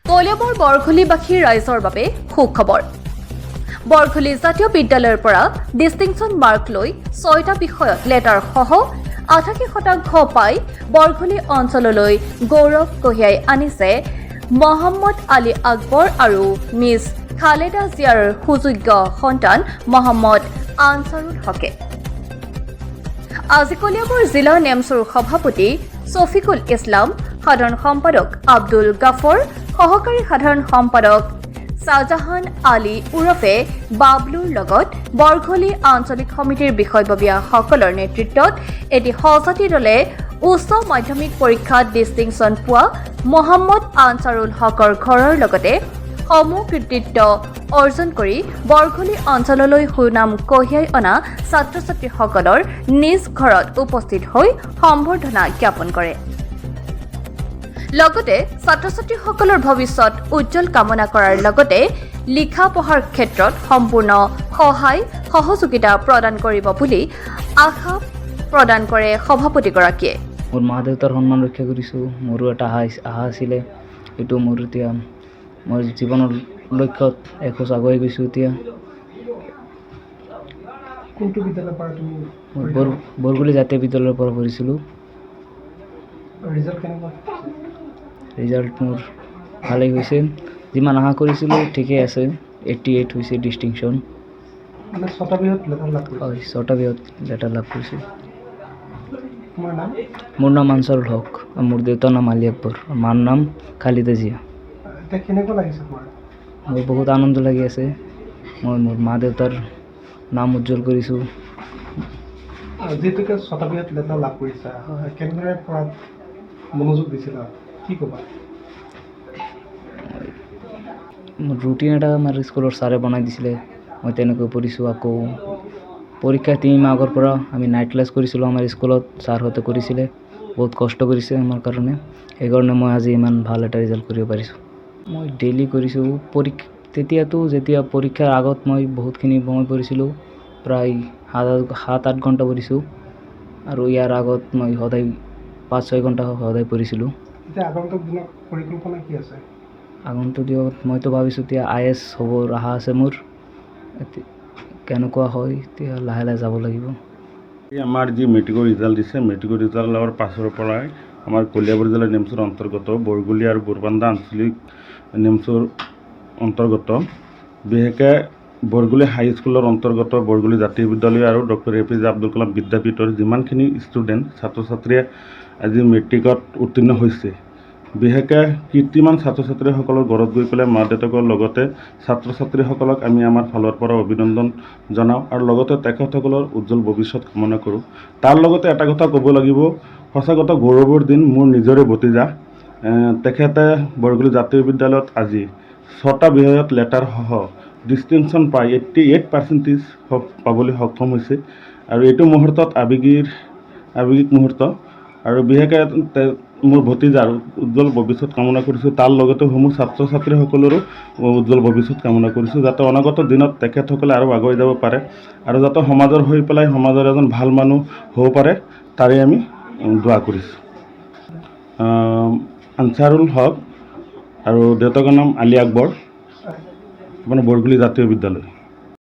কলিয়াবৰ বৰঘুলিবাসী ৰাইজৰ বাবে সুখবৰ। বৰঘুলি জাতীয় বিদ্যালয়ৰ পৰা ডিষ্টিংশ্যন মাৰ্ক লৈ 6টা বিষয়ত লেটাৰ সহ 88% পাই বৰঘুলি অঞ্চললৈ গৌৰৱ কঢ়িয়াই আনিছে মহম্মদ আলী আকবৰ আৰু মিছ খালেদা জিয়াৰ সুযোগ্য সন্তান মহম্মদ আনছাৰুল হকে। আজি কলিয়াবৰ জিলা নেমচৰ সভাপতি শফিকুল ইছলাম, সাধাৰণ সম্পাদক আব্দুল গাফৰ, সহকাৰী সাধাৰণ সম্পাদক শাহজাহান আলী ওৰফে বাবলুৰ লগত বৰঘুলি আঞ্চলিক সমিতিৰ বিষয়ববীয়াসকলৰ নেতৃত্বত এটি সজাতি দলে উচ্চ মাধ্যমিক পৰীক্ষাত ডিষ্টিংশ্যন পোৱা মহম্মদ আনছাৰুল হকৰ ঘৰৰ লগতে সমূহ কৃতিত্ব অৰ্জন কৰি বৰঘুলি অঞ্চললৈ সুনাম কঢ়িয়াই অনা ছাত্ৰ ছাত্ৰীসকলৰ নিজ ঘৰত উপস্থিত হৈ সম্বৰ্ধনা জ্ঞাপন কৰে। লগতে ছাত্ৰ ছাত্ৰীসকলৰ ভৱিষ্যত উজ্জ্বল কামনা কৰাৰ লগতে লিখা পঢ়াৰ ক্ষেত্ৰত সম্পূৰ্ণ সহায় সহযোগিতা প্ৰদান কৰিব বুলি আশা প্ৰদান কৰে সভাপতিগৰাকীয়ে। মোৰ মা দেউতাৰ সন্মান ৰক্ষা কৰিছোঁ। মোৰো এটা আশা আছিলে, এইটো মোৰ এতিয়া মই জীৱনৰ লক্ষ্যত এখোজ আগুৱাই গৈছোঁ। এতিয়া কোনটো বিদ্যালয়ৰ পৰা তুমি বৰঘুলি জাতীয় বিদ্যালয়ৰ পৰা পঢ়িছিলোঁ। ৰিজাল্ট কেনেকুৱা? ৰিজাল্ট মোৰ ভালেই হৈছে, যিমান আশা কৰিছিলোঁ ঠিকেই আছে। 88 হৈছে ডিষ্টিংশ্যন। মানে 6টা বিহত লেটাৰ লাভ কৰিছে। হয়, 6টা বিহত লেটাৰ লাভ কৰিছোঁ। তোমাৰ নাম? মোৰ নাম আনছাৰুল হক, মোৰ দেউতাৰ নাম আলী আকবৰ, মাৰ নাম খালেদা জিয়া। এতিয়া কেনেকুৱা লাগিছে তোমাৰ? মোৰ বহুত আনন্দ লাগি আছে। মই মোৰ মা দেউতাৰ নাম উজ্জ্বল কৰিছোঁ। যিহেতুকে 6টা বিহত লেটাৰ লাভ কৰিছা, কেনেদৰে পঢ়াত মনোযোগ দিছিলা, কি ক'বা? মোৰ ৰুটিন এটা আমাৰ স্কুলৰ ছাৰে বনাই দিছিলে, মই তেনেকৈ পঢ়িছোঁ। আকৌ পৰীক্ষা 3 মাহ আগৰ পৰা আমি নাইট ক্লাছ কৰিছিলোঁ আমাৰ স্কুলত, ছাৰহঁতে কৰিছিলে, বহুত কষ্ট কৰিছে আমাৰ কাৰণে। সেইকাৰণে মই আজি ইমান ভাল এটা ৰিজাল্ট কৰিব পাৰিছোঁ। মই ডেইলি কৰিছোঁ। যেতিয়া পৰীক্ষাৰ আগত মই বহুতখিনি সময় পঢ়িছিলোঁ, প্ৰায় 7-8 ঘণ্টা পঢ়িছোঁ, আৰু ইয়াৰ আগত মই সদায় 5-6 ঘণ্টা সদায় পঢ়িছিলোঁ। এতিয়া আগন্তুক দিনত পৰিকল্পনা কি আছে? আগন্তুক দিনত মইতো ভাবিছোঁ এতিয়া IAS হ'বৰ আশা আছে মোৰ। কেনেকুৱা হয় এতিয়া লাহে লাহে যাব লাগিব। আমাৰ যি মেট্ৰিকৰ ৰিজাল্ট দিছে, মেট্ৰিকৰ ৰিজাল্টৰ পাছৰ পৰাই আমাৰ কলিয়াবৰ জিলাৰ নেমচৰ অন্তৰ্গত বৰঘুলি আৰু বোৰবান্দা আঞ্চলিক নেমচৰ অন্তৰ্গত বিশেষকৈ বৰঘুলি হাইস্কুলৰ অন্তৰ্গত বৰঘুলি জাতীয় বিদ্যালয় আৰু ডক্টৰ APJ আব্দুল কালাম বিদ্যাপীঠৰ যিমানখিনি ষ্টুডেণ্ট ছাত্ৰ ছাত্ৰীয়ে আজি মেট্ৰিকত উত্তীৰ্ণ হৈছে, বিশেষকৈ কীৰ্তিমান ছাত্ৰ ছাত্ৰীসকলৰ ঘৰত গৈ পেলাই মা দেউতাকৰ লগতে ছাত্ৰ ছাত্ৰীসকলক আমি আমাৰ ফালৰ পৰা অভিনন্দন জনাওঁ আৰু লগতে তেখেতসকলৰ উজ্জ্বল ভৱিষ্যত কামনা কৰোঁ। তাৰ লগতে এটা কথা ক'ব লাগিব, সঁচাগত গৌৰৱৰ দিন মোৰ নিজৰে ভতিজা। তেখেতে বৰঘুলি জাতীয় বিদ্যালয়ত আজি 6টা বিষয়ত লেটাৰ সহ ডিষ্টিংশ্যন পাই 88% পাবলৈ সক্ষম হৈছে, আৰু এইটো মুহূৰ্তত আৱেগিক মুহূৰ্ত। আৰু বিশেষকৈ মোৰ ভতিজাৰ উজ্জ্বল ভৱিষ্যত কামনা কৰিছোঁ। তাৰ লগতে সমূহ ছাত্ৰ ছাত্ৰীসকলৰো উজ্জ্বল ভৱিষ্যত কামনা কৰিছোঁ, যাতে অনাগত দিনত তেখেতসকলে আৰু আগুৱাই যাব পাৰে আৰু যাতে সমাজৰ হৈ পেলাই সমাজৰ এজন ভাল মানুহ হ'ব পাৰে, তাৰে আমি দোৱা কৰিছোঁ। আনছাৰুল হক আৰু দেউতাকৰ নাম আলী আকবৰ, আপোনাৰ বৰঘুলি জাতীয় বিদ্যালয়।